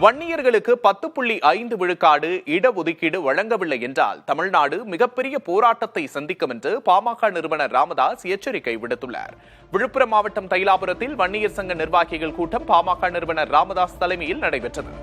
வன்னியர்களுக்கு 10.5 விழுக்காடு இடஒதுக்கீடு வழங்கவில்லை என்றால் தமிழ்நாடு மிகப்பெரிய போராட்டத்தை சந்திக்கும் என்று பாமக நிறுவனர் ராமதாஸ் எச்சரிக்கை விடுத்துள்ளார். விழுப்புரம் மாவட்டம் தைலாபுரத்தில் வன்னியர் சங்க நிர்வாகிகள் கூட்டம் பாமக நிறுவனர் ராமதாஸ் தலைமையில் நடைபெற்றது.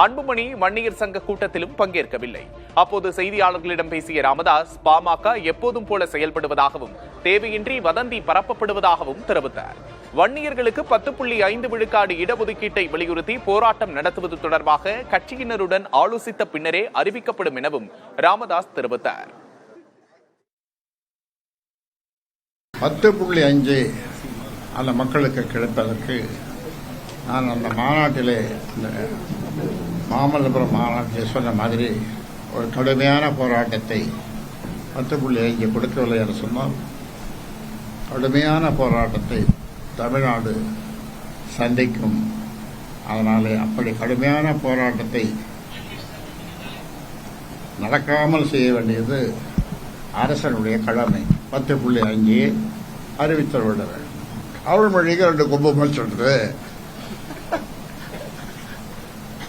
அன்புமணி வன்னியர் சங்க கூட்டத்திலும் பங்கேற்கவில்லை. அப்போது செய்தியாளர்களிடம் பேசிய ராமதாஸ், பாமக எப்போதும் போல செயல்படுவதாகவும் தேவையின்றி வதந்தி பரப்பப்படுவதாகவும் தெரிவித்தார். வன்னியர்களுக்கு 10.5 விழுக்காடு இடஒதுக்கீட்டை வலியுறுத்தி போராட்டம் நடத்துவது தொடர்பாக கட்சியினருடன் ஆலோசித்த பின்னரே அறிவிக்கப்படும் எனவும் ராமதாஸ் தெரிவித்தார். 10.5 அந்த மக்களுக்கு கிடைப்பதற்கு நான் அந்த மாநாட்டிலே மாமல்லபுரம் மாநாட்டிலே சொன்ன மாதிரி ஒரு கடுமையான போராட்டத்தை 10.5 கொடுக்கவில்லை என்று சொன்னால் கடுமையான போராட்டத்தை தமிழ்நாடு சந்திக்கும். அதனாலே அப்படி கடுமையான போராட்டத்தை நடக்காமல் செய்ய வேண்டியது அரசனுடைய கடமை. 10.5 அறிவித்து விட வேண்டும். அவள் மொழிக்கு 2 கும்பங்கள் சொல்றது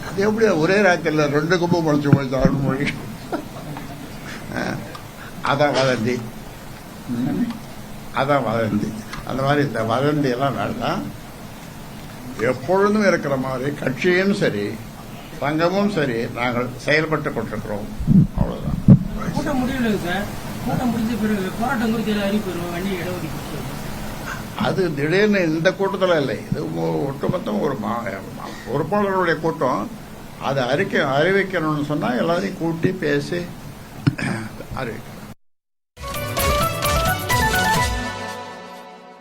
அது எப்படி ஒரே ராத்திரில 2 கும்பம் முளைச்சு போச்சு அவள் மொழி. அதான் வதந்தி, அதான் வதந்தி. அந்த மாதிரி இந்த வதந்தி எல்லாம் வேண்டாம். எப்பொழுதும் இருக்கிற மாதிரி கட்சியும் சரி சங்கமும் சரி நாங்கள் செயல்பட்டு கொண்டிருக்கிறோம். அவ்வளவுதான். அது திடீர்னு இந்த கூட்டத்தில் இல்லை, இது ஒட்டுமொத்தம் ஒரு பொறுப்பாளர்களுடைய கூட்டம். அதை அறிவிக்கணும்னு சொன்னா எல்லாரையும் கூட்டி பேசி அறிவிக்கணும்.